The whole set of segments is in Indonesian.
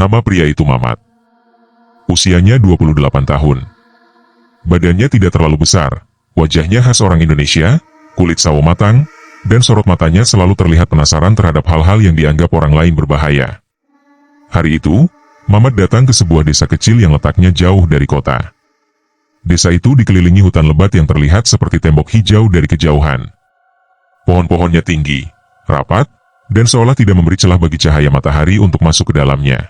Nama pria itu Mamat. Usianya 28 tahun. Badannya tidak terlalu besar, wajahnya khas orang Indonesia, kulit sawo matang, dan sorot matanya selalu terlihat penasaran terhadap hal-hal yang dianggap orang lain berbahaya. Hari itu, Mamat datang ke sebuah desa kecil yang letaknya jauh dari kota. Desa itu dikelilingi hutan lebat yang terlihat seperti tembok hijau dari kejauhan. Pohon-pohonnya tinggi, rapat, dan seolah tidak memberi celah bagi cahaya matahari untuk masuk ke dalamnya.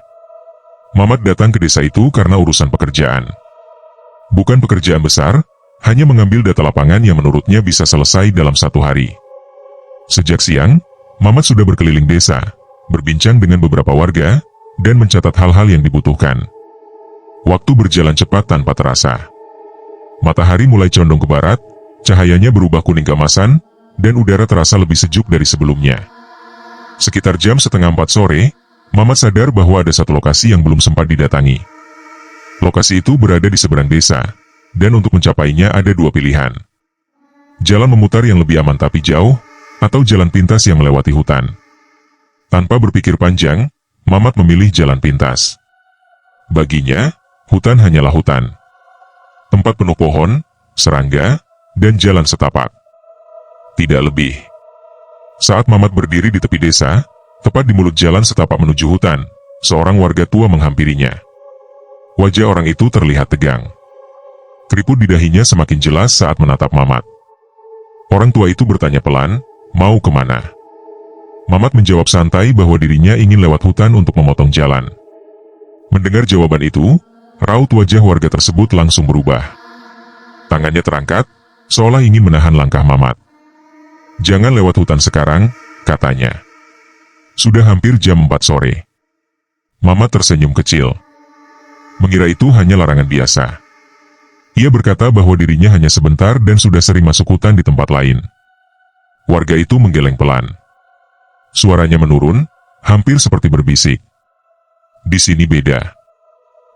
Mamat datang ke desa itu karena urusan pekerjaan. Bukan pekerjaan besar, hanya mengambil data lapangan yang menurutnya bisa selesai dalam 1 hari. Sejak siang, Mamat sudah berkeliling desa, berbincang dengan beberapa warga, dan mencatat hal-hal yang dibutuhkan. Waktu berjalan cepat tanpa terasa. Matahari mulai condong ke barat, cahayanya berubah kuning keemasan, dan udara terasa lebih sejuk dari sebelumnya. Sekitar jam 3:30 sore, Mamat sadar bahwa ada satu lokasi yang belum sempat didatangi. Lokasi itu berada di seberang desa, dan untuk mencapainya ada 2 pilihan. Jalan memutar yang lebih aman tapi jauh, atau jalan pintas yang melewati hutan. Tanpa berpikir panjang, Mamat memilih jalan pintas. Baginya, hutan hanyalah hutan. Tempat penuh pohon, serangga, dan jalan setapak. Tidak lebih. Saat Mamat berdiri di tepi desa, tepat di mulut jalan setapak menuju hutan, seorang warga tua menghampirinya. Wajah orang itu terlihat tegang. Keriput di dahinya semakin jelas saat menatap Mamat. Orang tua itu bertanya pelan, "Mau kemana?" Mamat menjawab santai bahwa dirinya ingin lewat hutan untuk memotong jalan. Mendengar jawaban itu, raut wajah warga tersebut langsung berubah. Tangannya terangkat, seolah ingin menahan langkah Mamat. "Jangan lewat hutan sekarang," katanya. Sudah hampir jam 4 sore. Mamat tersenyum kecil. Mengira itu hanya larangan biasa. Ia berkata bahwa dirinya hanya sebentar dan sudah sering masuk hutan di tempat lain. Warga itu menggeleng pelan. Suaranya menurun, hampir seperti berbisik. "Di sini beda.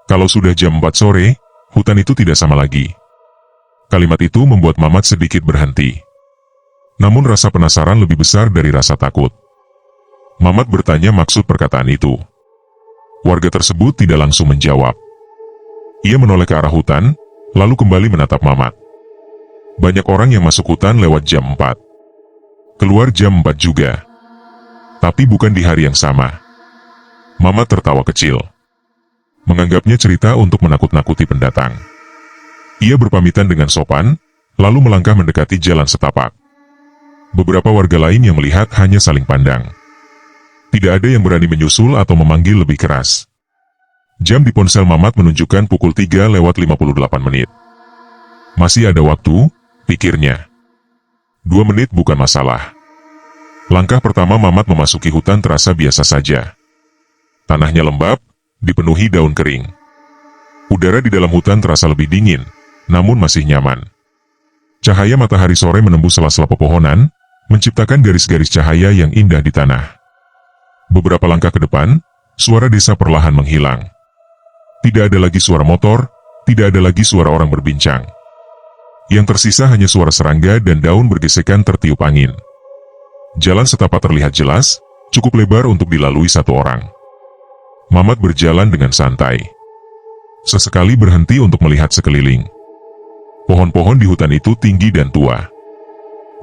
Kalau sudah jam 4 sore, hutan itu tidak sama lagi." Kalimat itu membuat Mamat sedikit berhenti. Namun rasa penasaran lebih besar dari rasa takut. Mamat bertanya maksud perkataan itu. Warga tersebut tidak langsung menjawab. Ia menoleh ke arah hutan, lalu kembali menatap Mamat. Banyak orang yang masuk hutan lewat jam 4. Keluar jam 4 juga. Tapi bukan di hari yang sama. Mamat tertawa kecil. Menganggapnya cerita untuk menakut-nakuti pendatang. Ia berpamitan dengan sopan, lalu melangkah mendekati jalan setapak. Beberapa warga lain yang melihat hanya saling pandang. Tidak ada yang berani menyusul atau memanggil lebih keras. Jam di ponsel Mamat menunjukkan pukul 3:58 menit. Masih ada waktu, pikirnya. 2 menit bukan masalah. Langkah pertama Mamat memasuki hutan terasa biasa saja. Tanahnya lembab, dipenuhi daun kering. Udara di dalam hutan terasa lebih dingin, namun masih nyaman. Cahaya matahari sore menembus sela-sela pepohonan, menciptakan garis-garis cahaya yang indah di tanah. Beberapa langkah ke depan, suara desa perlahan menghilang. Tidak ada lagi suara motor, tidak ada lagi suara orang berbincang. Yang tersisa hanya suara serangga dan daun bergesekan tertiup angin. Jalan setapak terlihat jelas, cukup lebar untuk dilalui 1 orang. Mamat berjalan dengan santai. Sesekali berhenti untuk melihat sekeliling. Pohon-pohon di hutan itu tinggi dan tua.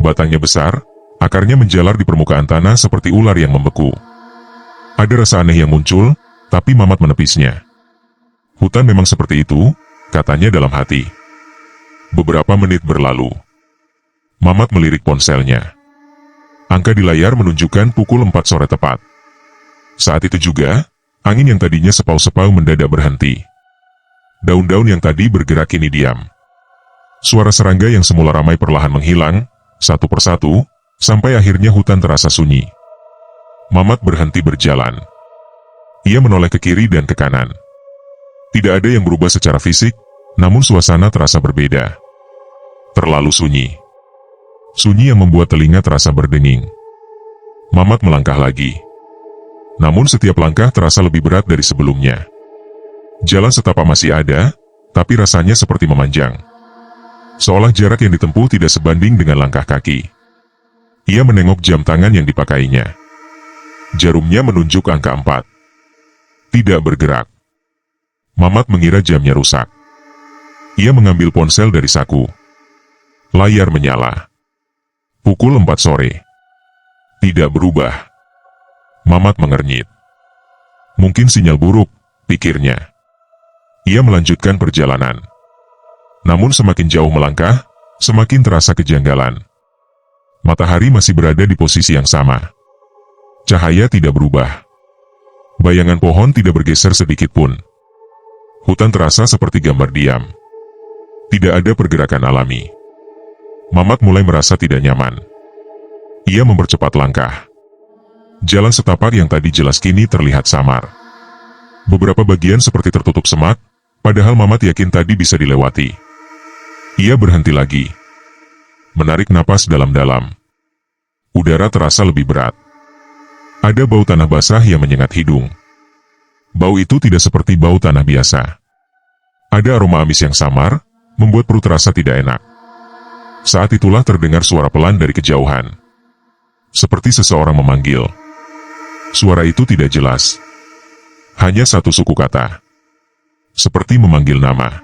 Batangnya besar, akarnya menjalar di permukaan tanah seperti ular yang membeku. Ada rasa aneh yang muncul, tapi Mamat menepisnya. Hutan memang seperti itu, katanya dalam hati. Beberapa menit berlalu. Mamat melirik ponselnya. Angka di layar menunjukkan pukul 4 sore tepat. Saat itu juga, angin yang tadinya sepau-sepau mendadak berhenti. Daun-daun yang tadi bergerak kini diam. Suara serangga yang semula ramai perlahan menghilang, satu persatu, sampai akhirnya hutan terasa sunyi. Mamat berhenti berjalan. Ia menoleh ke kiri dan ke kanan. Tidak ada yang berubah secara fisik, namun suasana terasa berbeda. Terlalu sunyi. Sunyi yang membuat telinga terasa berdenging. Mamat melangkah lagi. Namun setiap langkah terasa lebih berat dari sebelumnya. Jalan setapak masih ada, tapi rasanya seperti memanjang. Seolah jarak yang ditempuh tidak sebanding dengan langkah kaki. Ia menengok jam tangan yang dipakainya. Jarumnya menunjuk angka 4. Tidak bergerak. Mamat mengira jamnya rusak. Ia mengambil ponsel dari saku. Layar menyala. Pukul 4 sore. Tidak berubah. Mamat mengernyit. Mungkin sinyal buruk, pikirnya. Ia melanjutkan perjalanan. Namun semakin jauh melangkah, semakin terasa kejanggalan. Matahari masih berada di posisi yang sama. Cahaya tidak berubah. Bayangan pohon tidak bergeser sedikit pun. Hutan terasa seperti gambar diam. Tidak ada pergerakan alami. Mamat mulai merasa tidak nyaman. Ia mempercepat langkah. Jalan setapak yang tadi jelas kini terlihat samar. Beberapa bagian seperti tertutup semak, padahal Mamat yakin tadi bisa dilewati. Ia berhenti lagi. Menarik napas dalam-dalam. Udara terasa lebih berat. Ada bau tanah basah yang menyengat hidung. Bau itu tidak seperti bau tanah biasa. Ada aroma amis yang samar, membuat perut terasa tidak enak. Saat itulah terdengar suara pelan dari kejauhan. Seperti seseorang memanggil. Suara itu tidak jelas. Hanya satu suku kata. Seperti memanggil nama.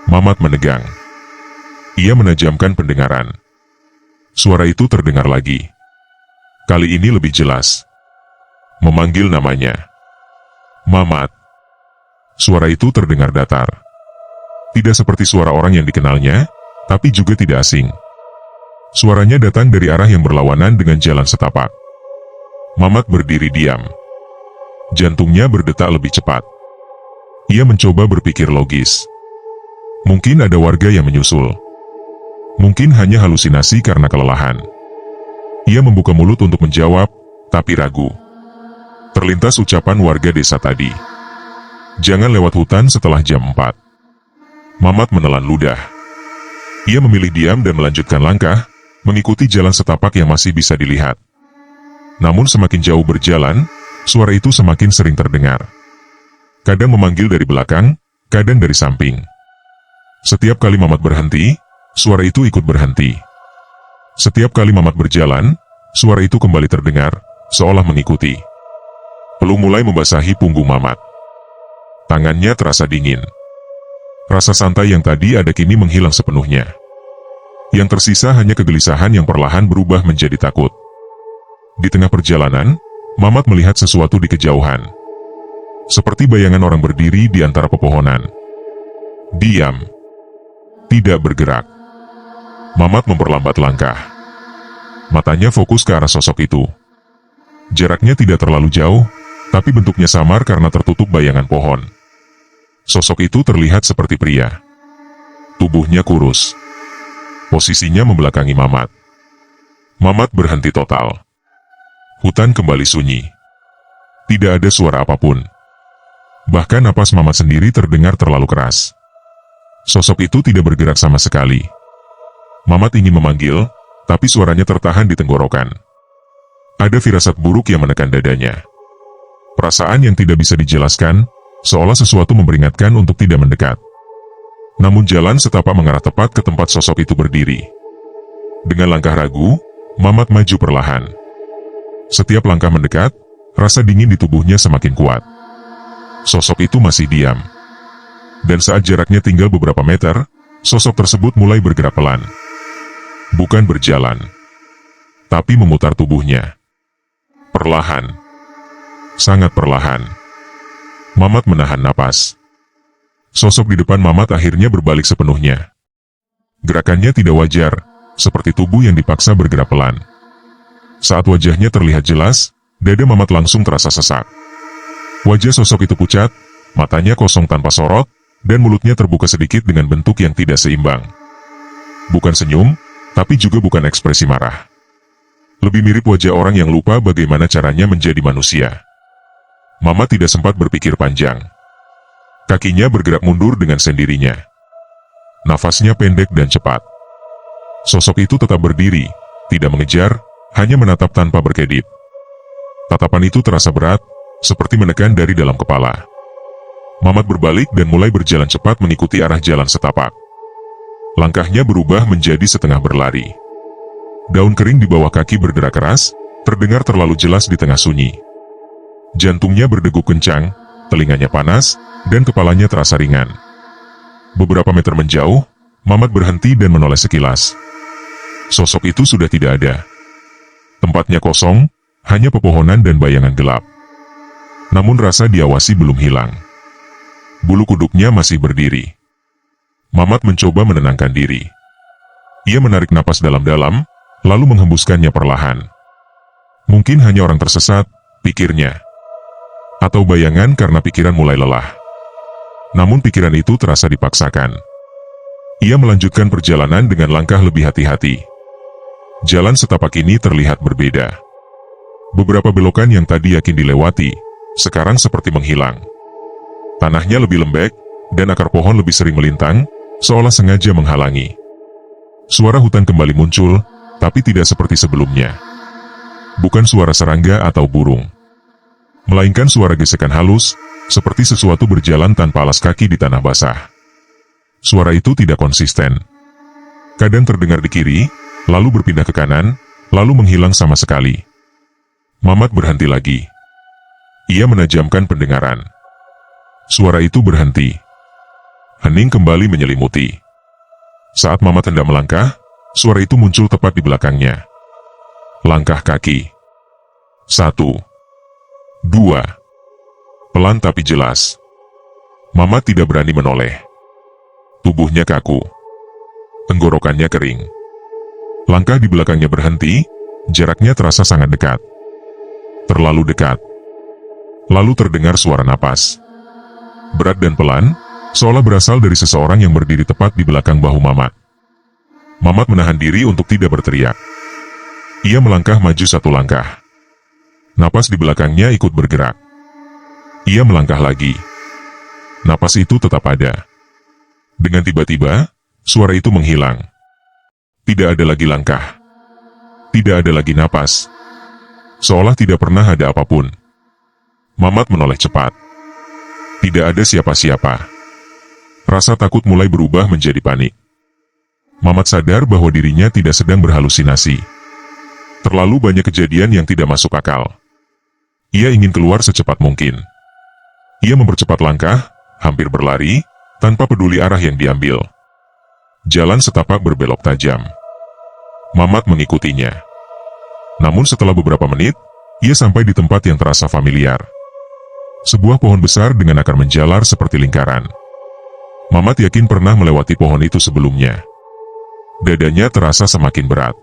Mamat menegang. Ia menajamkan pendengaran. Suara itu terdengar lagi. Kali ini lebih jelas. Memanggil namanya. Mamat. Suara itu terdengar datar. Tidak seperti suara orang yang dikenalnya, tapi juga tidak asing. Suaranya datang dari arah yang berlawanan dengan jalan setapak. Mamat berdiri diam. Jantungnya berdetak lebih cepat. Ia mencoba berpikir logis. Mungkin ada warga yang menyusul. Mungkin hanya halusinasi karena kelelahan. Ia membuka mulut untuk menjawab, tapi ragu. Terlintas ucapan warga desa tadi. Jangan lewat hutan setelah jam 4. Mamat menelan ludah. Ia memilih diam dan melanjutkan langkah, mengikuti jalan setapak yang masih bisa dilihat. Namun semakin jauh berjalan, suara itu semakin sering terdengar. Kadang memanggil dari belakang, kadang dari samping. Setiap kali Mamat berhenti, suara itu ikut berhenti. Setiap kali Mamat berjalan, suara itu kembali terdengar, seolah mengikuti. Peluh mulai membasahi punggung Mamat. Tangannya terasa dingin. Rasa santai yang tadi ada kini menghilang sepenuhnya. Yang tersisa hanya kegelisahan yang perlahan berubah menjadi takut. Di tengah perjalanan, Mamat melihat sesuatu di kejauhan. Seperti bayangan orang berdiri di antara pepohonan. Diam. Tidak bergerak. Mamat memperlambat langkah. Matanya fokus ke arah sosok itu. Jaraknya tidak terlalu jauh, tapi bentuknya samar karena tertutup bayangan pohon. Sosok itu terlihat seperti pria. Tubuhnya kurus. Posisinya membelakangi Mamat. Mamat berhenti total. Hutan kembali sunyi. Tidak ada suara apapun. Bahkan napas Mamat sendiri terdengar terlalu keras. Sosok itu tidak bergerak sama sekali. Mamat ingin memanggil, tapi suaranya tertahan di tenggorokan. Ada firasat buruk yang menekan dadanya. Perasaan yang tidak bisa dijelaskan, seolah sesuatu memperingatkan untuk tidak mendekat. Namun jalan setapak mengarah tepat ke tempat sosok itu berdiri. Dengan langkah ragu, Mamat maju perlahan. Setiap langkah mendekat, rasa dingin di tubuhnya semakin kuat. Sosok itu masih diam. Dan saat jaraknya tinggal beberapa meter, sosok tersebut mulai bergerak pelan. Bukan berjalan, tapi memutar tubuhnya. Perlahan. Sangat perlahan. Mamat menahan napas. Sosok di depan Mamat akhirnya berbalik sepenuhnya. Gerakannya tidak wajar, seperti tubuh yang dipaksa bergerak pelan. Saat wajahnya terlihat jelas, dada Mamat langsung terasa sesak. Wajah sosok itu pucat, matanya kosong tanpa sorot, dan mulutnya terbuka sedikit dengan bentuk yang tidak seimbang. Bukan senyum, tapi juga bukan ekspresi marah. Lebih mirip wajah orang yang lupa bagaimana caranya menjadi manusia. Mamat tidak sempat berpikir panjang. Kakinya bergerak mundur dengan sendirinya. Nafasnya pendek dan cepat. Sosok itu tetap berdiri, tidak mengejar, hanya menatap tanpa berkedip. Tatapan itu terasa berat, seperti menekan dari dalam kepala. Mamat berbalik dan mulai berjalan cepat mengikuti arah jalan setapak. Langkahnya berubah menjadi setengah berlari. Daun kering di bawah kaki berderak keras, terdengar terlalu jelas di tengah sunyi. Jantungnya berdegup kencang, telinganya panas, dan kepalanya terasa ringan. Beberapa meter menjauh, Mamat berhenti dan menoleh sekilas. Sosok itu sudah tidak ada. Tempatnya kosong, hanya pepohonan dan bayangan gelap. Namun rasa diawasi belum hilang. Bulu kuduknya masih berdiri. Mamat mencoba menenangkan diri. Ia menarik napas dalam-dalam, lalu menghembuskannya perlahan. Mungkin hanya orang tersesat, pikirnya. Atau bayangan karena pikiran mulai lelah. Namun pikiran itu terasa dipaksakan. Ia melanjutkan perjalanan dengan langkah lebih hati-hati. Jalan setapak ini terlihat berbeda. Beberapa belokan yang tadi yakin dilewati, sekarang seperti menghilang. Tanahnya lebih lembek, dan akar pohon lebih sering melintang, seolah sengaja menghalangi. Suara hutan kembali muncul, tapi tidak seperti sebelumnya. Bukan suara serangga atau burung, melainkan suara gesekan halus, seperti sesuatu berjalan tanpa alas kaki di tanah basah. Suara itu tidak konsisten. Kadang terdengar di kiri, lalu berpindah ke kanan, lalu menghilang sama sekali. Mamat berhenti lagi. Ia menajamkan pendengaran. Suara itu berhenti. Hening kembali menyelimuti. Saat Mamat hendak melangkah, suara itu muncul tepat di belakangnya. Langkah kaki. 1, 2. Pelan tapi jelas. Mamat tidak berani menoleh. Tubuhnya kaku. Tenggorokannya kering. Langkah di belakangnya berhenti, jaraknya terasa sangat dekat. Terlalu dekat. Lalu terdengar suara napas. Berat dan pelan, seolah berasal dari seseorang yang berdiri tepat di belakang bahu Mamat. Mamat menahan diri untuk tidak berteriak. Ia melangkah maju 1 langkah. Napas di belakangnya ikut bergerak. Ia melangkah lagi. Napas itu tetap ada. Dengan tiba-tiba, suara itu menghilang. Tidak ada lagi langkah. Tidak ada lagi napas. Seolah tidak pernah ada apapun. Mamat menoleh cepat. Tidak ada siapa-siapa. Rasa takut mulai berubah menjadi panik. Mamat sadar bahwa dirinya tidak sedang berhalusinasi. Terlalu banyak kejadian yang tidak masuk akal. Ia ingin keluar secepat mungkin. Ia mempercepat langkah, hampir berlari, tanpa peduli arah yang diambil. Jalan setapak berbelok tajam. Mamat mengikutinya. Namun setelah beberapa menit, ia sampai di tempat yang terasa familiar. Sebuah pohon besar dengan akar menjalar seperti lingkaran. Mamat yakin pernah melewati pohon itu sebelumnya. Dadanya terasa semakin berat.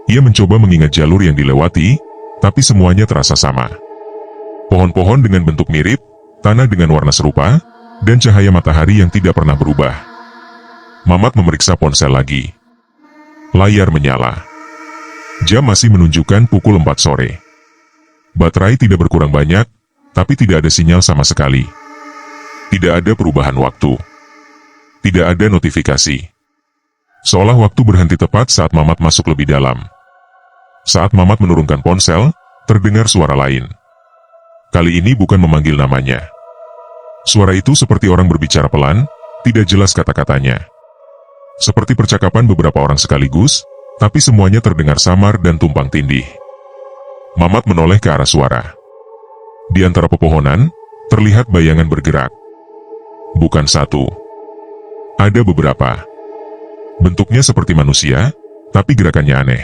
Ia mencoba mengingat jalur yang dilewati, tapi semuanya terasa sama. Pohon-pohon dengan bentuk mirip, tanah dengan warna serupa, dan cahaya matahari yang tidak pernah berubah. Mamat memeriksa ponsel lagi. Layar menyala. Jam masih menunjukkan pukul 4 sore. Baterai tidak berkurang banyak, tapi tidak ada sinyal sama sekali. Tidak ada perubahan waktu. Tidak ada notifikasi. Seolah waktu berhenti tepat saat Mamat masuk lebih dalam. Saat Mamat menurunkan ponsel, terdengar suara lain. Kali ini bukan memanggil namanya. Suara itu seperti orang berbicara pelan, tidak jelas kata-katanya. Seperti percakapan beberapa orang sekaligus, tapi semuanya terdengar samar dan tumpang tindih. Mamat menoleh ke arah suara. Di antara pepohonan, terlihat bayangan bergerak. Bukan satu. Ada beberapa. Bentuknya seperti manusia, tapi gerakannya aneh.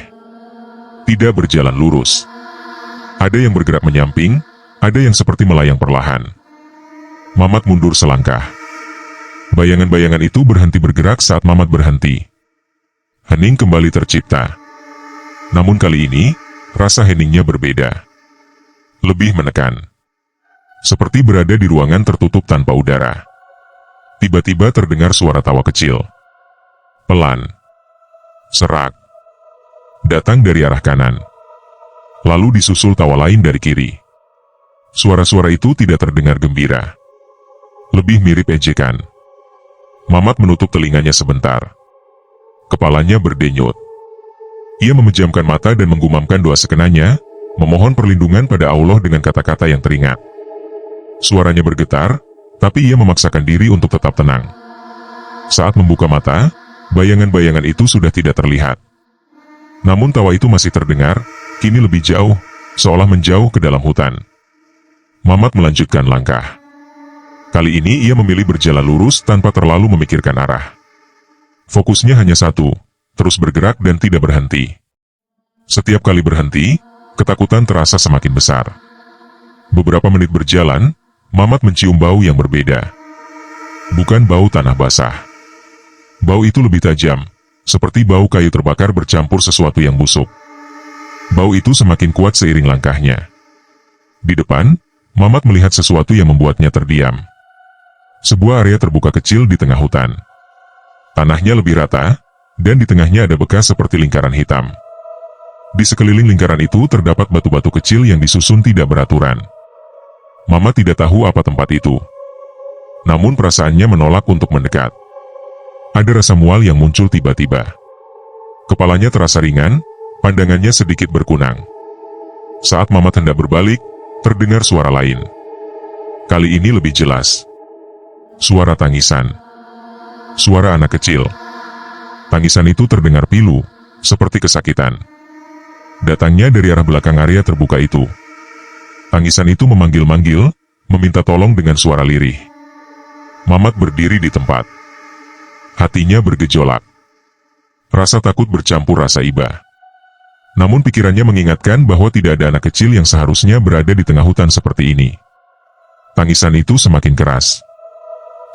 Tidak berjalan lurus. Ada yang bergerak menyamping, ada yang seperti melayang perlahan. Mamat mundur selangkah. Bayangan-bayangan itu berhenti bergerak saat Mamat berhenti. Hening kembali tercipta. Namun kali ini, rasa heningnya berbeda. Lebih menekan. Seperti berada di ruangan tertutup tanpa udara. Tiba-tiba terdengar suara tawa kecil. Pelan. Serak. Datang dari arah kanan. Lalu disusul tawa lain dari kiri. Suara-suara itu tidak terdengar gembira. Lebih mirip ejekan. Mamat menutup telinganya sebentar. Kepalanya berdenyut. Ia memejamkan mata dan menggumamkan doa sekenanya, memohon perlindungan pada Allah dengan kata-kata yang teringat. Suaranya bergetar, tapi ia memaksakan diri untuk tetap tenang. Saat membuka mata, bayangan-bayangan itu sudah tidak terlihat. Namun tawa itu masih terdengar, kini lebih jauh, seolah menjauh ke dalam hutan. Mamat melanjutkan langkah. Kali ini ia memilih berjalan lurus tanpa terlalu memikirkan arah. Fokusnya hanya satu, terus bergerak dan tidak berhenti. Setiap kali berhenti, ketakutan terasa semakin besar. Beberapa menit berjalan, Mamat mencium bau yang berbeda. Bukan bau tanah basah. Bau itu lebih tajam, seperti bau kayu terbakar bercampur sesuatu yang busuk. Bau itu semakin kuat seiring langkahnya. Di depan, Mamat melihat sesuatu yang membuatnya terdiam. Sebuah area terbuka kecil di tengah hutan. Tanahnya lebih rata, dan di tengahnya ada bekas seperti lingkaran hitam. Di sekeliling lingkaran itu terdapat batu-batu kecil yang disusun tidak beraturan. Mamat tidak tahu apa tempat itu. Namun perasaannya menolak untuk mendekat. Ada rasa mual yang muncul tiba-tiba. Kepalanya terasa ringan, pandangannya sedikit berkunang. Saat Mamat hendak berbalik, terdengar suara lain. Kali ini lebih jelas. Suara tangisan. Suara anak kecil. Tangisan itu terdengar pilu, seperti kesakitan. Datangnya dari arah belakang area terbuka itu. Tangisan itu memanggil-manggil, meminta tolong dengan suara lirih. Mamat berdiri di tempat. Hatinya bergejolak. Rasa takut bercampur rasa iba. Namun pikirannya mengingatkan bahwa tidak ada anak kecil yang seharusnya berada di tengah hutan seperti ini. Tangisan itu semakin keras.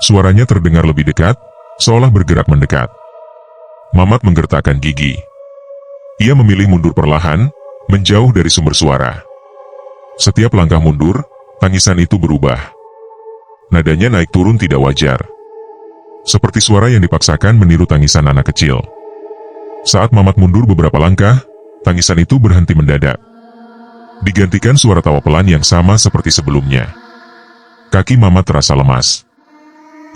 Suaranya terdengar lebih dekat, seolah bergerak mendekat. Mamat menggertakkan gigi. Ia memilih mundur perlahan, menjauh dari sumber suara. Setiap langkah mundur, tangisan itu berubah. Nadanya naik turun tidak wajar. Seperti suara yang dipaksakan meniru tangisan anak kecil. Saat Mamat mundur beberapa langkah, tangisan itu berhenti mendadak. Digantikan suara tawa pelan yang sama seperti sebelumnya. Kaki Mamat terasa lemas.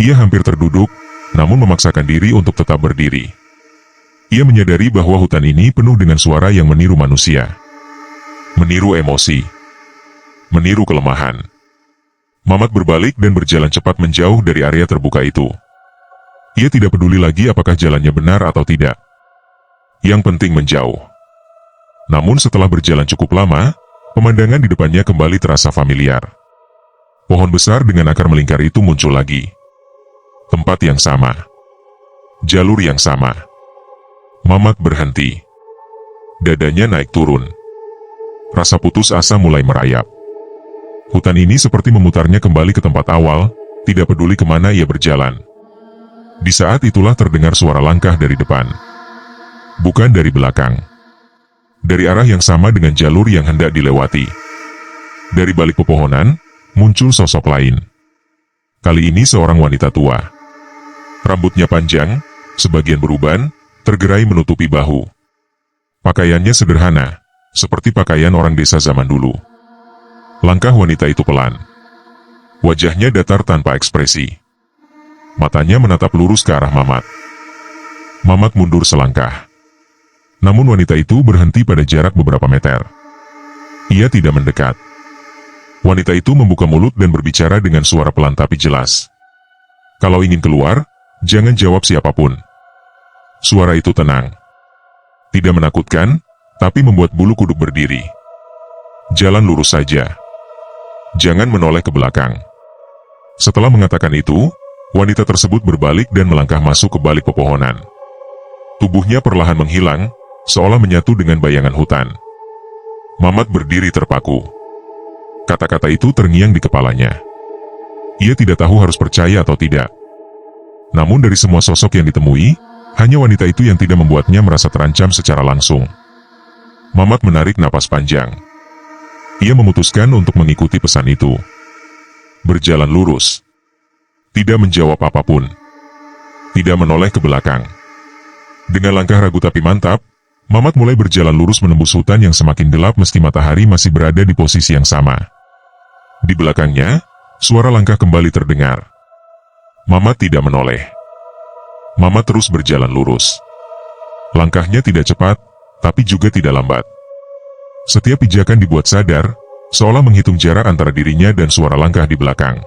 Ia hampir terduduk, namun memaksakan diri untuk tetap berdiri. Ia menyadari bahwa hutan ini penuh dengan suara yang meniru manusia. Meniru emosi. Meniru kelemahan. Mamat berbalik dan berjalan cepat menjauh dari area terbuka itu. Ia tidak peduli lagi apakah jalannya benar atau tidak. Yang penting menjauh. Namun setelah berjalan cukup lama, pemandangan di depannya kembali terasa familiar. Pohon besar dengan akar melingkar itu muncul lagi. Tempat yang sama. Jalur yang sama. Mamat berhenti. Dadanya naik turun. Rasa putus asa mulai merayap. Hutan ini seperti memutarnya kembali ke tempat awal, tidak peduli kemana ia berjalan. Di saat itulah terdengar suara langkah dari depan. Bukan dari belakang. Dari arah yang sama dengan jalur yang hendak dilewati. Dari balik pepohonan, muncul sosok lain. Kali ini seorang wanita tua. Rambutnya panjang, sebagian beruban, tergerai menutupi bahu. Pakaiannya sederhana, seperti pakaian orang desa zaman dulu. Langkah wanita itu pelan. Wajahnya datar tanpa ekspresi. Matanya menatap lurus ke arah Mamat. Mamat mundur selangkah. Namun wanita itu berhenti pada jarak beberapa meter. Ia tidak mendekat. Wanita itu membuka mulut dan berbicara dengan suara pelan tapi jelas. Kalau ingin keluar, jangan jawab siapapun. Suara itu tenang. Tidak menakutkan, tapi membuat bulu kuduk berdiri. Jalan lurus saja. Jangan menoleh ke belakang. Setelah mengatakan itu, wanita tersebut berbalik dan melangkah masuk ke balik pepohonan. Tubuhnya perlahan menghilang, seolah menyatu dengan bayangan hutan. Mamat berdiri terpaku. Kata-kata itu terngiang di kepalanya. Ia tidak tahu harus percaya atau tidak. Namun dari semua sosok yang ditemui, hanya wanita itu yang tidak membuatnya merasa terancam secara langsung. Mamat menarik napas panjang. Ia memutuskan untuk mengikuti pesan itu. Berjalan lurus. Tidak menjawab apapun. Tidak menoleh ke belakang. Dengan langkah ragu tapi mantap, Mamat mulai berjalan lurus menembus hutan yang semakin gelap meski matahari masih berada di posisi yang sama. Di belakangnya, suara langkah kembali terdengar. Mamat tidak menoleh. Mamat terus berjalan lurus. Langkahnya tidak cepat, tapi juga tidak lambat. Setiap pijakan dibuat sadar, seolah menghitung jarak antara dirinya dan suara langkah di belakang.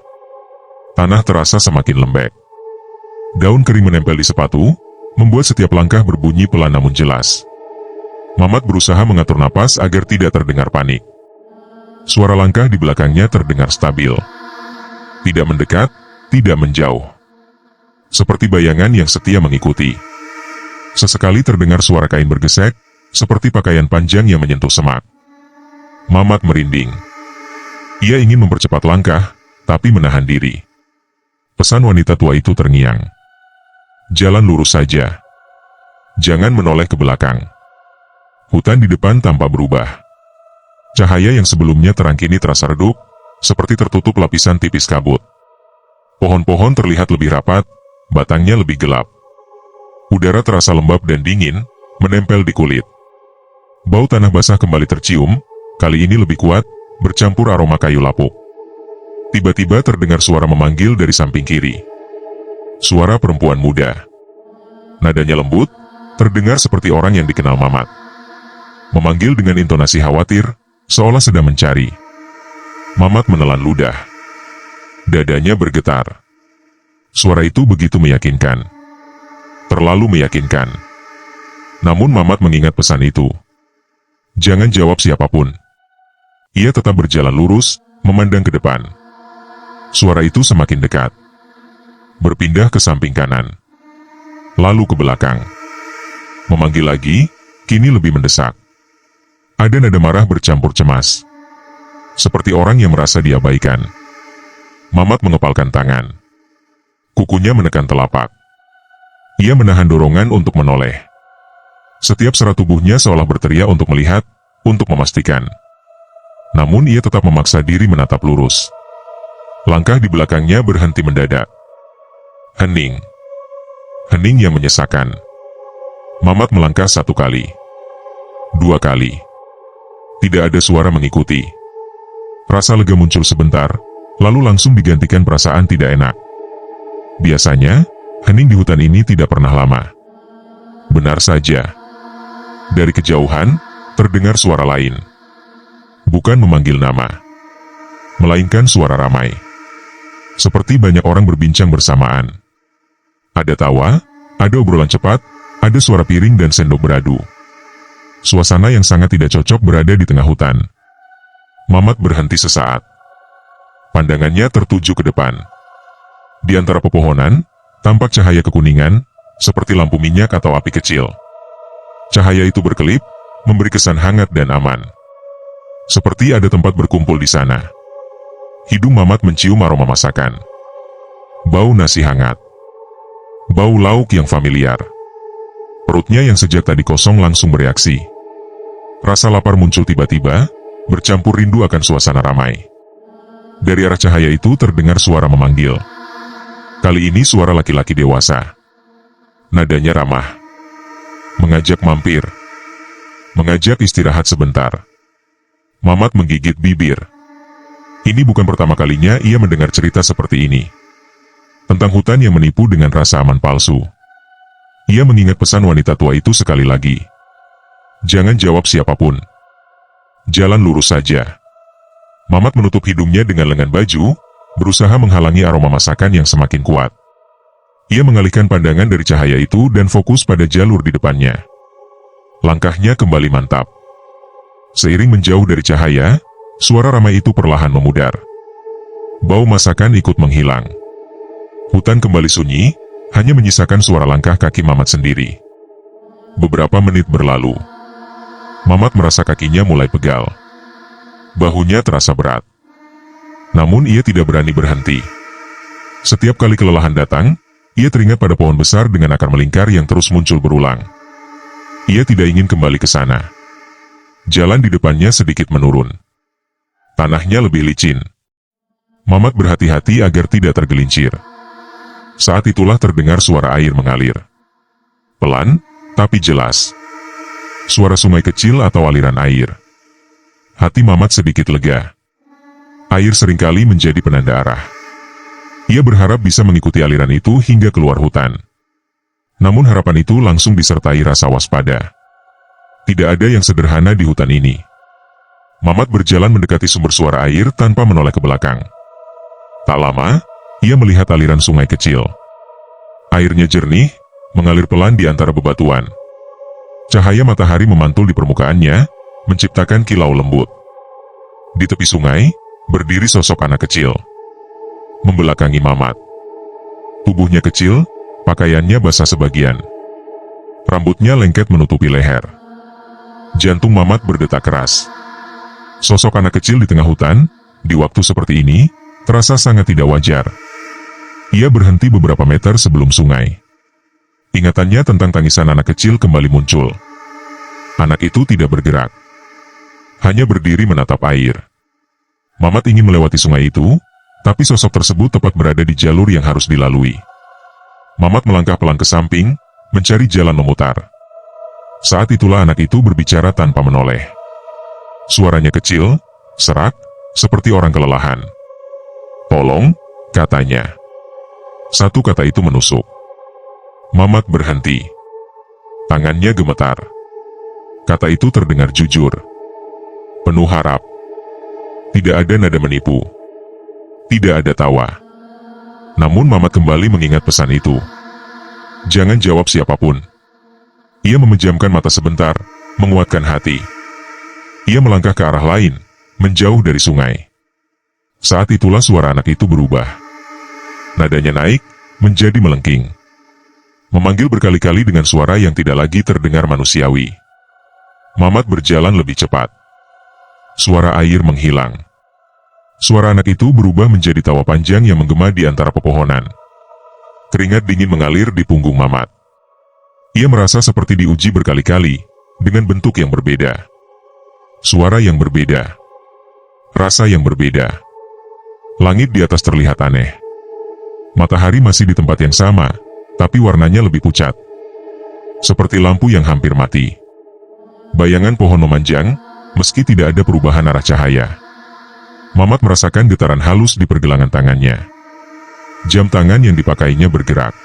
Tanah terasa semakin lembek. Daun kering menempel di sepatu, membuat setiap langkah berbunyi pelan namun jelas. Mamat berusaha mengatur napas agar tidak terdengar panik. Suara langkah di belakangnya terdengar stabil. Tidak mendekat, tidak menjauh. Seperti bayangan yang setia mengikuti. Sesekali terdengar suara kain bergesek, seperti pakaian panjang yang menyentuh semak. Mamat merinding. Ia ingin mempercepat langkah, tapi menahan diri. Pesan wanita tua itu terngiang. Jalan lurus saja. Jangan menoleh ke belakang. Hutan di depan tampak berubah. Cahaya yang sebelumnya terang kini terasa redup, seperti tertutup lapisan tipis kabut. Pohon-pohon terlihat lebih rapat, batangnya lebih gelap. Udara terasa lembab dan dingin, menempel di kulit. Bau tanah basah kembali tercium, kali ini lebih kuat, bercampur aroma kayu lapuk. Tiba-tiba terdengar suara memanggil dari samping kiri. Suara perempuan muda. Nadanya lembut, terdengar seperti orang yang dikenal Mamat. Memanggil dengan intonasi khawatir, seolah sedang mencari. Mamat menelan ludah. Dadanya bergetar. Suara itu begitu meyakinkan. Terlalu meyakinkan. Namun Mamat mengingat pesan itu. Jangan jawab siapapun. Ia tetap berjalan lurus, memandang ke depan. Suara itu semakin dekat. Berpindah ke samping kanan. Lalu ke belakang. Memanggil lagi, kini lebih mendesak. Ada nada marah bercampur cemas. Seperti orang yang merasa diabaikan. Mamat mengepalkan tangan. Kukunya menekan telapak. Ia menahan dorongan untuk menoleh. Setiap serat tubuhnya seolah berteriak untuk melihat, untuk memastikan. Namun ia tetap memaksa diri menatap lurus. Langkah di belakangnya berhenti mendadak. Hening. Hening yang menyesakan. Mamat melangkah 1 kali. 2 kali. Tidak ada suara mengikuti. Rasa lega muncul sebentar, lalu langsung digantikan perasaan tidak enak. Biasanya, hening di hutan ini tidak pernah lama. Benar saja. Dari kejauhan, terdengar suara lain. Bukan memanggil nama, melainkan suara ramai. Seperti banyak orang berbincang bersamaan. Ada tawa, ada obrolan cepat, ada suara piring dan sendok beradu. Suasana yang sangat tidak cocok berada di tengah hutan. Mamat berhenti sesaat. Pandangannya tertuju ke depan. Di antara pepohonan, tampak cahaya kekuningan, seperti lampu minyak atau api kecil. Cahaya itu berkelip, memberi kesan hangat dan aman. Seperti ada tempat berkumpul di sana. Hidung Mamat mencium aroma masakan. Bau nasi hangat. Bau lauk yang familiar. Perutnya yang sejak tadi kosong langsung bereaksi. Rasa lapar muncul tiba-tiba, bercampur rindu akan suasana ramai. Dari arah cahaya itu terdengar suara memanggil. Kali ini suara laki-laki dewasa. Nadanya ramah. Mengajak mampir. Mengajak istirahat sebentar. Mamat menggigit bibir. Ini bukan pertama kalinya ia mendengar cerita seperti ini. Tentang hutan yang menipu dengan rasa aman palsu. Ia mengingat pesan wanita tua itu sekali lagi. Jangan jawab siapapun. Jalan lurus saja. Mamat menutup hidungnya dengan lengan baju, berusaha menghalangi aroma masakan yang semakin kuat. Ia mengalihkan pandangan dari cahaya itu dan fokus pada jalur di depannya. Langkahnya kembali mantap. Seiring menjauh dari cahaya, suara ramai itu perlahan memudar. Bau masakan ikut menghilang. Hutan kembali sunyi, hanya menyisakan suara langkah kaki Mamat sendiri. Beberapa menit berlalu. Mamat merasa kakinya mulai pegal. Bahunya terasa berat. Namun ia tidak berani berhenti. Setiap kali kelelahan datang, ia teringat pada pohon besar dengan akar melingkar yang terus muncul berulang. Ia tidak ingin kembali ke sana. Jalan di depannya sedikit menurun. Tanahnya lebih licin. Mamat berhati-hati agar tidak tergelincir. Saat itulah terdengar suara air mengalir. Pelan, tapi jelas. Suara sungai kecil atau aliran air. Hati Mamat sedikit lega. Air seringkali menjadi penanda arah. Ia berharap bisa mengikuti aliran itu hingga keluar hutan. Namun harapan itu langsung disertai rasa waspada. Tidak ada yang sederhana di hutan ini. Mamat berjalan mendekati sumber suara air tanpa menoleh ke belakang. Tak lama, ia melihat aliran sungai kecil. Airnya jernih, mengalir pelan di antara bebatuan. Cahaya matahari memantul di permukaannya, menciptakan kilau lembut. Di tepi sungai, berdiri sosok anak kecil. Membelakangi Mamat. Tubuhnya kecil, pakaiannya basah sebagian. Rambutnya lengket menutupi leher. Jantung Mamat berdetak keras. Sosok anak kecil di tengah hutan, di waktu seperti ini, terasa sangat tidak wajar. Ia berhenti beberapa meter sebelum sungai. Ingatannya tentang tangisan anak kecil kembali muncul. Anak itu tidak bergerak. Hanya berdiri menatap air. Mamat ingin melewati sungai itu, tapi sosok tersebut tepat berada di jalur yang harus dilalui. Mamat melangkah pelan ke samping, mencari jalan memutar. Saat itulah anak itu berbicara tanpa menoleh. Suaranya kecil, serak, seperti orang kelelahan. "Tolong," katanya. Satu kata itu menusuk. Mamat berhenti. Tangannya gemetar. Kata itu terdengar jujur. Penuh harap. Tidak ada nada menipu. Tidak ada tawa. Namun Mamat kembali mengingat pesan itu. Jangan jawab siapapun. Ia memejamkan mata sebentar, menguatkan hati. Ia melangkah ke arah lain, menjauh dari sungai. Saat itulah suara anak itu berubah. Nadanya naik, menjadi melengking. Memanggil berkali-kali dengan suara yang tidak lagi terdengar manusiawi. Mamat berjalan lebih cepat. Suara air menghilang. Suara anak itu berubah menjadi tawa panjang yang menggema di antara pepohonan. Keringat dingin mengalir di punggung Mamat. Ia merasa seperti diuji berkali-kali, dengan bentuk yang berbeda. Suara yang berbeda. Rasa yang berbeda. Langit di atas terlihat aneh. Matahari masih di tempat yang sama, tapi warnanya lebih pucat. Seperti lampu yang hampir mati. Bayangan pohon memanjang, meski tidak ada perubahan arah cahaya. Mamat merasakan getaran halus di pergelangan tangannya. Jam tangan yang dipakainya bergerak.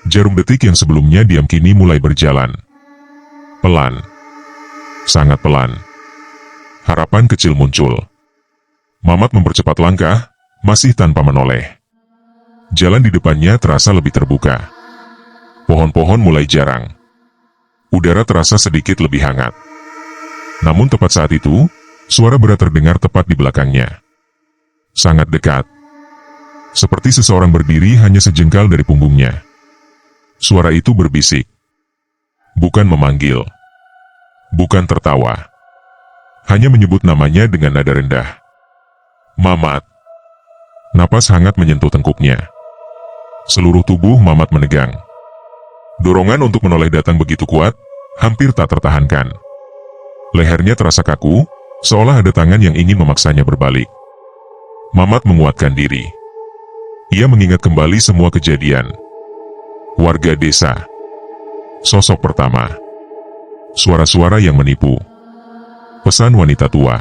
Jarum detik yang sebelumnya diam kini mulai berjalan. Pelan. Sangat pelan. Harapan kecil muncul. Mamat mempercepat langkah, masih tanpa menoleh. Jalan di depannya terasa lebih terbuka. Pohon-pohon mulai jarang. Udara terasa sedikit lebih hangat. Namun tepat saat itu, suara berat terdengar tepat di belakangnya. Sangat dekat. Seperti seseorang berdiri hanya sejengkal dari punggungnya. Suara itu berbisik. Bukan memanggil. Bukan tertawa. Hanya menyebut namanya dengan nada rendah. Mamat. Napas hangat menyentuh tengkuknya. Seluruh tubuh Mamat menegang. Dorongan untuk menoleh datang begitu kuat, hampir tak tertahankan. Lehernya terasa kaku, seolah ada tangan yang ingin memaksanya berbalik. Mamat menguatkan diri. Ia mengingat kembali semua kejadian. Warga desa. Sosok pertama. Suara-suara yang menipu. Pesan wanita tua.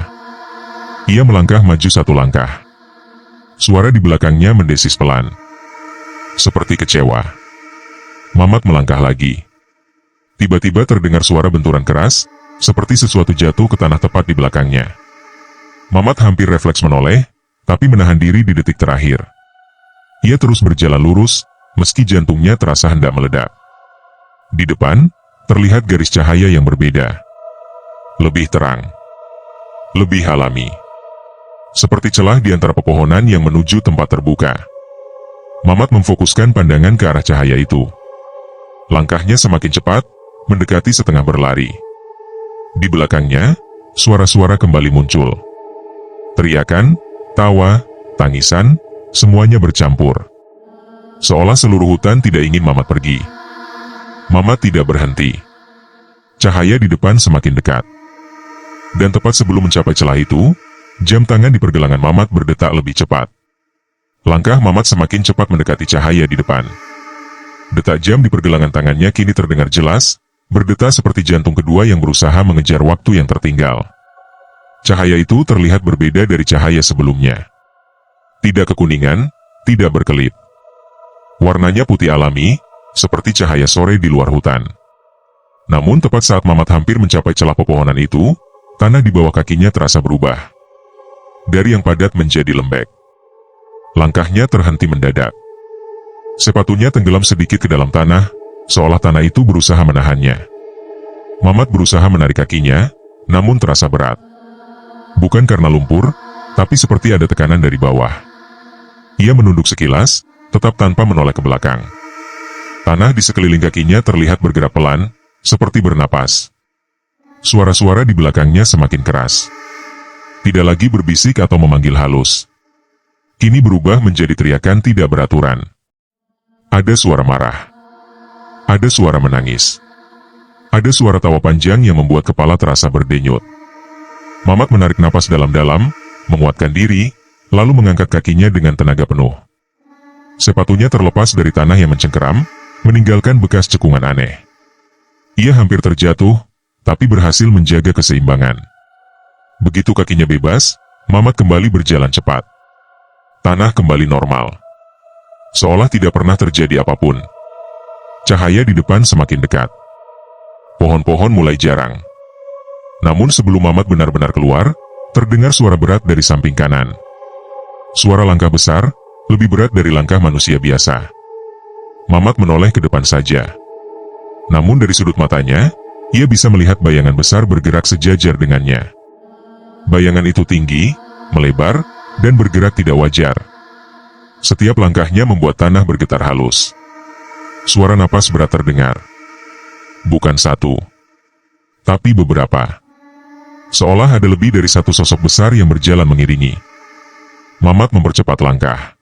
Ia melangkah maju satu langkah. Suara di belakangnya mendesis pelan. Seperti kecewa. Mamat melangkah lagi. Tiba-tiba terdengar suara benturan keras, seperti sesuatu jatuh ke tanah tepat di belakangnya. Mamat hampir refleks menoleh, tapi menahan diri di detik terakhir. Ia terus berjalan lurus, meski jantungnya terasa hendak meledak. Di depan, terlihat garis cahaya yang berbeda. Lebih terang. Lebih alami. Seperti celah di antara pepohonan yang menuju tempat terbuka. Mamat memfokuskan pandangan ke arah cahaya itu. Langkahnya semakin cepat, mendekati setengah berlari. Di belakangnya, suara-suara kembali muncul. Teriakan, tawa, tangisan, semuanya bercampur. Seolah seluruh hutan tidak ingin Mamat pergi. Mamat tidak berhenti. Cahaya di depan semakin dekat. Dan tepat sebelum mencapai celah itu, jam tangan di pergelangan Mamat berdetak lebih cepat. Langkah Mamat semakin cepat mendekati cahaya di depan. Detak jam di pergelangan tangannya kini terdengar jelas, berdetak seperti jantung kedua yang berusaha mengejar waktu yang tertinggal. Cahaya itu terlihat berbeda dari cahaya sebelumnya. Tidak kekuningan, tidak berkelip. Warnanya putih alami, seperti cahaya sore di luar hutan. Namun tepat saat Mamat hampir mencapai celah pepohonan itu, tanah di bawah kakinya terasa berubah. Dari yang padat menjadi lembek. Langkahnya terhenti mendadak. Sepatunya tenggelam sedikit ke dalam tanah, seolah tanah itu berusaha menahannya. Mamat berusaha menarik kakinya, namun terasa berat. Bukan karena lumpur, tapi seperti ada tekanan dari bawah. Ia menunduk sekilas, tetap tanpa menoleh ke belakang. Tanah di sekeliling kakinya terlihat bergerak pelan, seperti bernapas. Suara-suara di belakangnya semakin keras. Tidak lagi berbisik atau memanggil halus. Kini berubah menjadi teriakan tidak beraturan. Ada suara marah. Ada suara menangis. Ada suara tawa panjang yang membuat kepala terasa berdenyut. Mamat menarik napas dalam-dalam, menguatkan diri, lalu mengangkat kakinya dengan tenaga penuh. Sepatunya terlepas dari tanah yang mencengkeram, meninggalkan bekas cekungan aneh. Ia hampir terjatuh, tapi berhasil menjaga keseimbangan. Begitu kakinya bebas, Mamat kembali berjalan cepat. Tanah kembali normal. Seolah tidak pernah terjadi apapun. Cahaya di depan semakin dekat. Pohon-pohon mulai jarang. Namun sebelum Mamat benar-benar keluar, terdengar suara berat dari samping kanan. Suara langkah besar, lebih berat dari langkah manusia biasa. Mamat menoleh ke depan saja. Namun dari sudut matanya, ia bisa melihat bayangan besar bergerak sejajar dengannya. Bayangan itu tinggi, melebar, dan bergerak tidak wajar. Setiap langkahnya membuat tanah bergetar halus. Suara napas berat terdengar. Bukan satu, tapi beberapa. Seolah ada lebih dari satu sosok besar yang berjalan mengiringi. Mamat mempercepat langkah.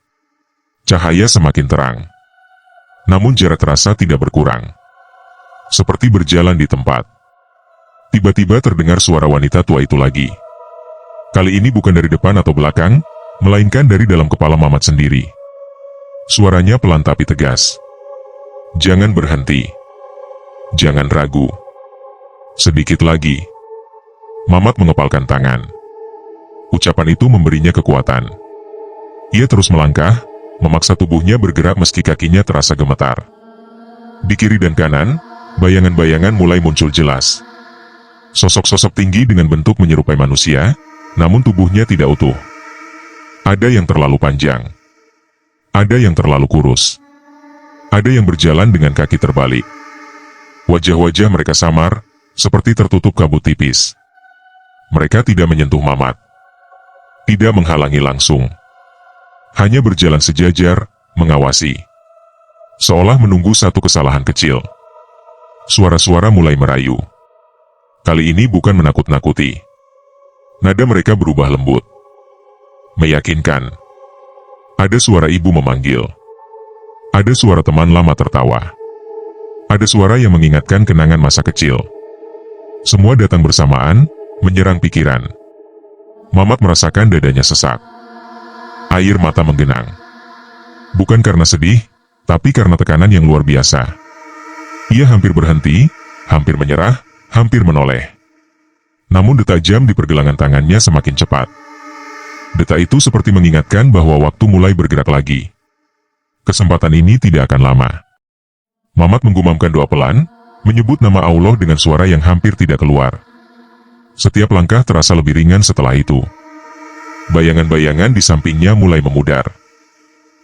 Cahaya semakin terang. Namun jarak terasa tidak berkurang. Seperti berjalan di tempat. Tiba-tiba terdengar suara wanita tua itu lagi. Kali ini bukan dari depan atau belakang, melainkan dari dalam kepala Mamat sendiri. Suaranya pelan tapi tegas. Jangan berhenti. Jangan ragu. Sedikit lagi. Mamat mengepalkan tangan. Ucapan itu memberinya kekuatan. Ia terus melangkah, memaksa tubuhnya bergerak meski kakinya terasa gemetar. Di kiri dan kanan, bayangan-bayangan mulai muncul jelas. Sosok-sosok tinggi dengan bentuk menyerupai manusia, namun tubuhnya tidak utuh. Ada yang terlalu panjang. Ada yang terlalu kurus. Ada yang berjalan dengan kaki terbalik. Wajah-wajah mereka samar, seperti tertutup kabut tipis. Mereka tidak menyentuh Mamat. Tidak menghalangi langsung. Hanya berjalan sejajar, mengawasi. Seolah menunggu satu kesalahan kecil. Suara-suara mulai merayu. Kali ini bukan menakut-nakuti. Nada mereka berubah lembut. Meyakinkan. Ada suara ibu memanggil. Ada suara teman lama tertawa. Ada suara yang mengingatkan kenangan masa kecil. Semua datang bersamaan, menyerang pikiran. Mamat merasakan dadanya sesak. Air mata menggenang. Bukan karena sedih, tapi karena tekanan yang luar biasa. Ia hampir berhenti, hampir menyerah, hampir menoleh. Namun detak jam di pergelangan tangannya semakin cepat. Detak itu seperti mengingatkan bahwa waktu mulai bergerak lagi. Kesempatan ini tidak akan lama. Mamat menggumamkan doa pelan, menyebut nama Allah dengan suara yang hampir tidak keluar. Setiap langkah terasa lebih ringan setelah itu. Bayangan-bayangan di sampingnya mulai memudar.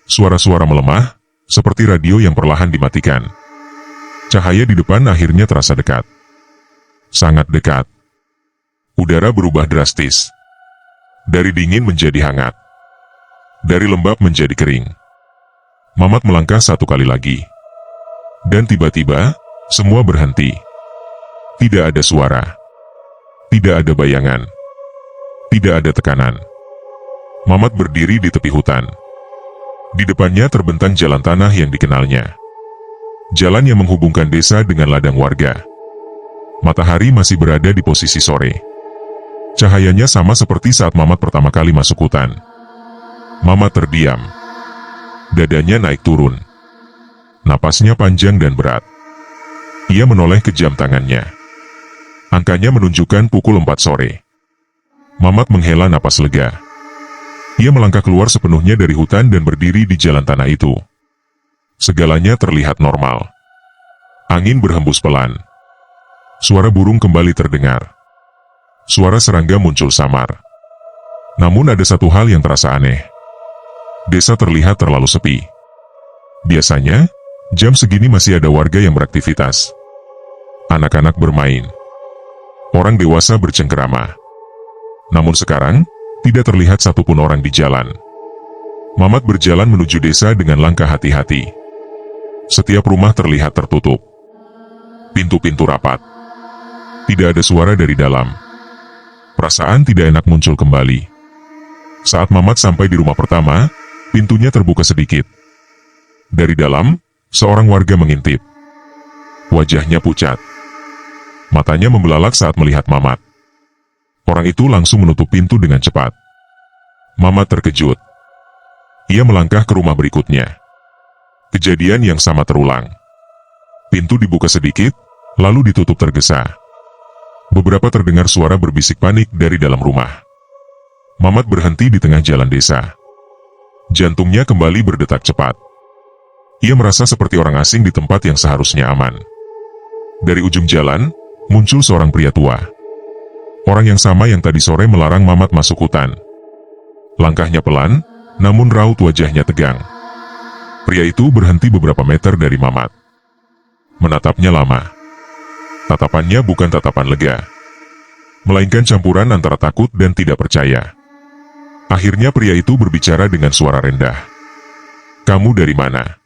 Suara-suara melemah, seperti radio yang perlahan dimatikan. Cahaya di depan akhirnya terasa dekat. Sangat dekat. Udara berubah drastis. Dari dingin menjadi hangat. Dari lembab menjadi kering. Mamat melangkah satu kali lagi. Dan tiba-tiba, semua berhenti. Tidak ada suara. Tidak ada bayangan. Tidak ada tekanan. Mamat berdiri di tepi hutan. Di depannya terbentang jalan tanah yang dikenalnya. Jalan yang menghubungkan desa dengan ladang warga. Matahari masih berada di posisi sore. Cahayanya sama seperti saat Mamat pertama kali masuk hutan. Mamat terdiam. Dadanya naik turun. Napasnya panjang dan berat. Ia menoleh ke jam tangannya. Angkanya menunjukkan pukul 4 sore. Mamat menghela napas lega. Ia melangkah keluar sepenuhnya dari hutan dan berdiri di jalan tanah itu. Segalanya terlihat normal. Angin berhembus pelan. Suara burung kembali terdengar. Suara serangga muncul samar. Namun ada satu hal yang terasa aneh. Desa terlihat terlalu sepi. Biasanya, jam segini masih ada warga yang beraktivitas. Anak-anak bermain. Orang dewasa bercengkerama. Namun sekarang, tidak terlihat satupun orang di jalan. Mamat berjalan menuju desa dengan langkah hati-hati. Setiap rumah terlihat tertutup. Pintu-pintu rapat. Tidak ada suara dari dalam. Perasaan tidak enak muncul kembali. Saat Mamat sampai di rumah pertama, pintunya terbuka sedikit. Dari dalam, seorang warga mengintip. Wajahnya pucat. Matanya membelalak saat melihat Mamat. Orang itu langsung menutup pintu dengan cepat. Mamat terkejut. Ia melangkah ke rumah berikutnya. Kejadian yang sama terulang. Pintu dibuka sedikit, lalu ditutup tergesa. Beberapa terdengar suara berbisik panik dari dalam rumah. Mamat berhenti di tengah jalan desa. Jantungnya kembali berdetak cepat. Ia merasa seperti orang asing di tempat yang seharusnya aman. Dari ujung jalan, muncul seorang pria tua. Orang yang sama yang tadi sore melarang Mamat masuk hutan. Langkahnya pelan, namun raut wajahnya tegang. Pria itu berhenti beberapa meter dari Mamat. Menatapnya lama. Tatapannya bukan tatapan lega, melainkan campuran antara takut dan tidak percaya. Akhirnya pria itu berbicara dengan suara rendah. "Kamu dari mana?"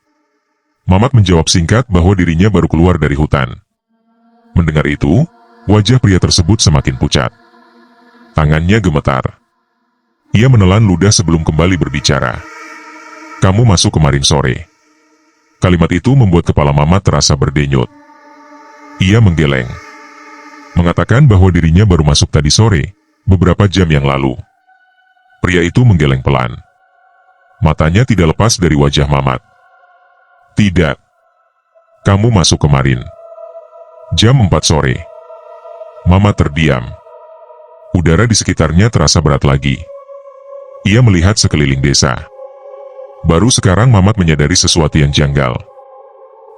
Mamat menjawab singkat bahwa dirinya baru keluar dari hutan. Mendengar itu, wajah pria tersebut semakin pucat. Tangannya gemetar. Ia menelan ludah sebelum kembali berbicara. "Kamu masuk kemarin sore." Kalimat itu membuat kepala Mamat terasa berdenyut. Ia menggeleng. Mengatakan bahwa dirinya baru masuk tadi sore, beberapa jam yang lalu. Pria itu menggeleng pelan. Matanya tidak lepas dari wajah Mamat. "Tidak. Kamu masuk kemarin. Jam 4 sore. Mamat terdiam. Udara di sekitarnya terasa berat lagi. Ia melihat sekeliling desa. Baru sekarang Mamat menyadari sesuatu yang janggal.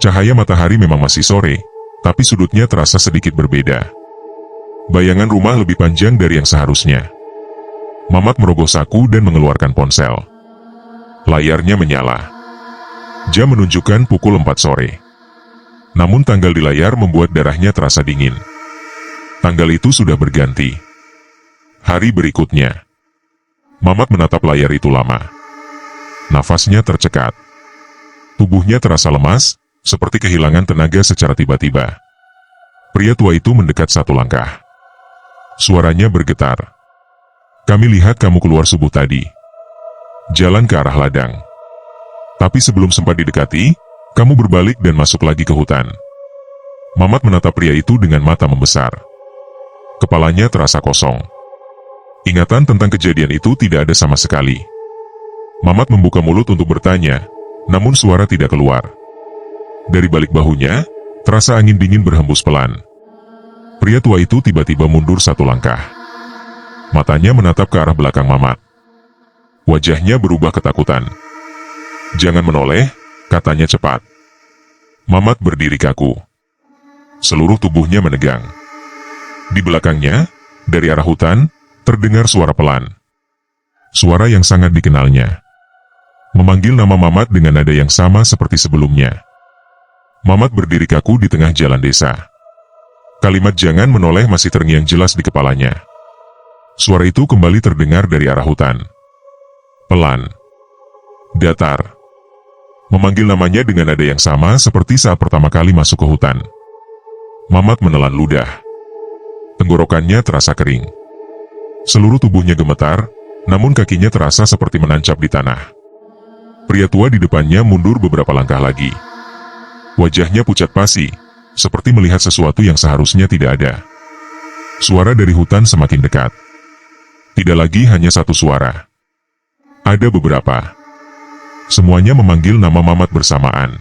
Cahaya matahari memang masih sore, tapi sudutnya terasa sedikit berbeda. Bayangan rumah lebih panjang dari yang seharusnya. Mamat merogoh saku dan mengeluarkan ponsel. Layarnya menyala. Jam menunjukkan pukul 4 sore. Namun tanggal di layar membuat darahnya terasa dingin. Tanggal itu sudah berganti. Hari berikutnya. Mamat menatap layar itu lama. Nafasnya tercekat. Tubuhnya terasa lemas, seperti kehilangan tenaga secara tiba-tiba. Pria tua itu mendekat satu langkah. Suaranya bergetar. "Kami lihat kamu keluar subuh tadi. Jalan ke arah ladang. Tapi sebelum sempat didekati, kamu berbalik dan masuk lagi ke hutan." Mamat menatap pria itu dengan mata membesar. Kepalanya terasa kosong. Ingatan tentang kejadian itu tidak ada sama sekali. Mamat membuka mulut untuk bertanya, namun suara tidak keluar. Dari balik bahunya, terasa angin dingin berhembus pelan. Pria tua itu tiba-tiba mundur satu langkah. Matanya menatap ke arah belakang Mamat. Wajahnya berubah ketakutan. "Jangan menoleh," katanya cepat. Mamat berdiri kaku. Seluruh tubuhnya menegang. Di belakangnya, dari arah hutan, terdengar suara pelan. Suara yang sangat dikenalnya. Memanggil nama Mamat dengan nada yang sama seperti sebelumnya. Mamat berdiri kaku di tengah jalan desa. Kalimat "jangan menoleh" masih terngiang jelas di kepalanya. Suara itu kembali terdengar dari arah hutan. Pelan. Datar. Memanggil namanya dengan nada yang sama seperti saat pertama kali masuk ke hutan. Mamat menelan ludah. Tenggorokannya terasa kering. Seluruh tubuhnya gemetar, namun kakinya terasa seperti menancap di tanah. Pria tua di depannya mundur beberapa langkah lagi. Wajahnya pucat pasi, seperti melihat sesuatu yang seharusnya tidak ada. Suara dari hutan semakin dekat. Tidak lagi hanya satu suara. Ada beberapa. Semuanya memanggil nama Mamat bersamaan.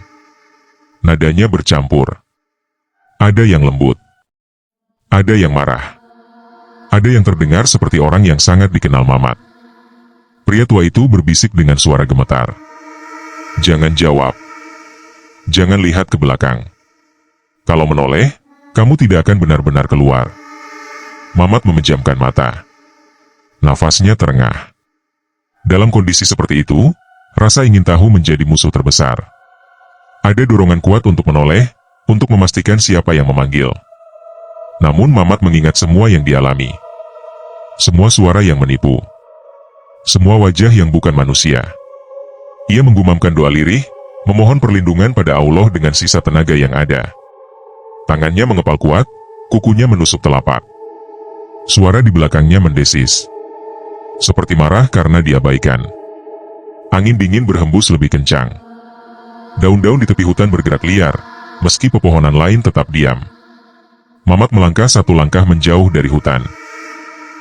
Nadanya bercampur. Ada yang lembut. Ada yang marah. Ada yang terdengar seperti orang yang sangat dikenal Mamat. Pria tua itu berbisik dengan suara gemetar. "Jangan jawab. Jangan lihat ke belakang. Kalau menoleh, kamu tidak akan benar-benar keluar." Mamat memejamkan mata. Nafasnya terengah. Dalam kondisi seperti itu, rasa ingin tahu menjadi musuh terbesar. Ada dorongan kuat untuk menoleh, untuk memastikan siapa yang memanggil. Namun Mamat mengingat semua yang dialami. Semua suara yang menipu. Semua wajah yang bukan manusia. Ia menggumamkan doa lirih, memohon perlindungan pada Allah dengan sisa tenaga yang ada. Tangannya mengepal kuat, kukunya menusuk telapak. Suara di belakangnya mendesis. Seperti marah karena diabaikan. Angin dingin berhembus lebih kencang. Daun-daun di tepi hutan bergerak liar, meski pepohonan lain tetap diam. Mamat melangkah satu langkah menjauh dari hutan.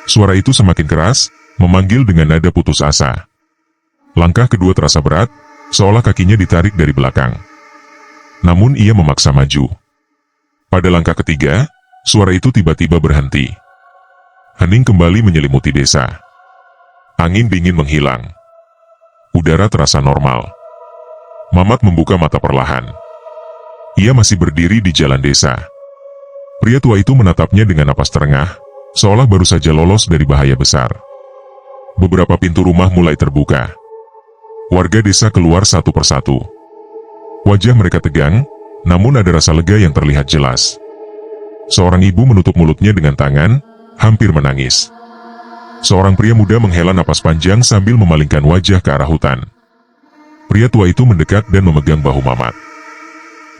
Suara itu semakin keras, memanggil dengan nada putus asa. Langkah kedua terasa berat, seolah kakinya ditarik dari belakang. Namun ia memaksa maju. Pada langkah ketiga, suara itu tiba-tiba berhenti. Hening kembali menyelimuti desa. Angin dingin menghilang. Udara terasa normal. Mamat membuka mata perlahan. Ia masih berdiri di jalan desa. Pria tua itu menatapnya dengan napas terengah, seolah baru saja lolos dari bahaya besar. Beberapa pintu rumah mulai terbuka. Warga desa keluar satu persatu. Wajah mereka tegang, namun ada rasa lega yang terlihat jelas. Seorang ibu menutup mulutnya dengan tangan, hampir menangis. Seorang pria muda menghela napas panjang sambil memalingkan wajah ke arah hutan. Pria tua itu mendekat dan memegang bahu Mamat.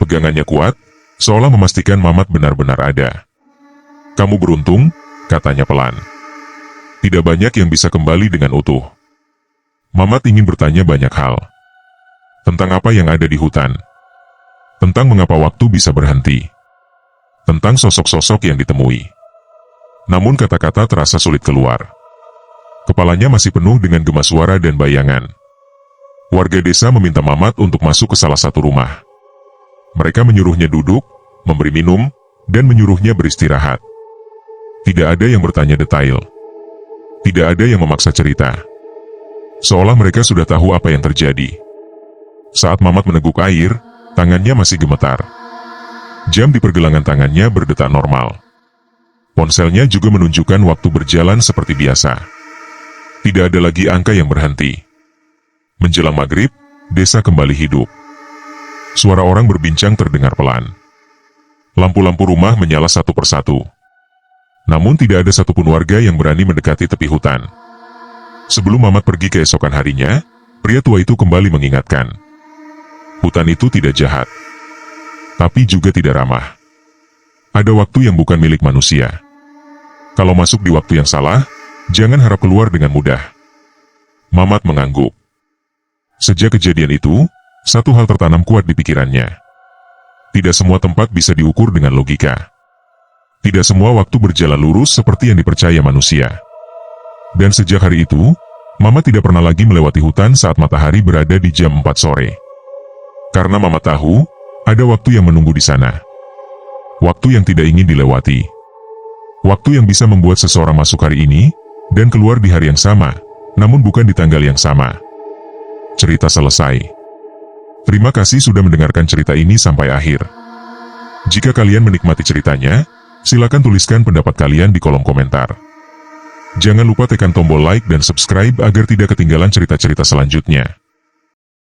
Pegangannya kuat, seolah memastikan Mamat benar-benar ada. "Kamu beruntung," katanya pelan. "Tidak banyak yang bisa kembali dengan utuh." Mamat ingin bertanya banyak hal. Tentang apa yang ada di hutan. Tentang mengapa waktu bisa berhenti. Tentang sosok-sosok yang ditemui. Namun kata-kata terasa sulit keluar. Kepalanya masih penuh dengan gema suara dan bayangan. Warga desa meminta Mamat untuk masuk ke salah satu rumah. Mereka menyuruhnya duduk, memberi minum, dan menyuruhnya beristirahat. Tidak ada yang bertanya detail. Tidak ada yang memaksa cerita. Seolah mereka sudah tahu apa yang terjadi. Saat Mamat meneguk air, tangannya masih gemetar. Jam di pergelangan tangannya berdetak normal. Ponselnya juga menunjukkan waktu berjalan seperti biasa. Tidak ada lagi angka yang berhenti. Menjelang maghrib, desa kembali hidup. Suara orang berbincang terdengar pelan. Lampu-lampu rumah menyala satu persatu. Namun tidak ada satupun warga yang berani mendekati tepi hutan. Sebelum Mamat pergi keesokan harinya, pria tua itu kembali mengingatkan. Hutan itu tidak jahat. Tapi juga tidak ramah. Ada waktu yang bukan milik manusia. Kalau masuk di waktu yang salah, jangan harap keluar dengan mudah. Mamat mengangguk. Sejak kejadian itu, satu hal tertanam kuat di pikirannya. Tidak semua tempat bisa diukur dengan logika. Tidak semua waktu berjalan lurus seperti yang dipercaya manusia. Dan sejak hari itu, Mamat tidak pernah lagi melewati hutan saat matahari berada di jam 4 sore. Karena Mamat tahu, ada waktu yang menunggu di sana. Waktu yang tidak ingin dilewati. Waktu yang bisa membuat seseorang masuk hari ini, dan keluar di hari yang sama, namun bukan di tanggal yang sama. Cerita selesai. Terima kasih sudah mendengarkan cerita ini sampai akhir. Jika kalian menikmati ceritanya, silakan tuliskan pendapat kalian di kolom komentar. Jangan lupa tekan tombol like dan subscribe agar tidak ketinggalan cerita-cerita selanjutnya.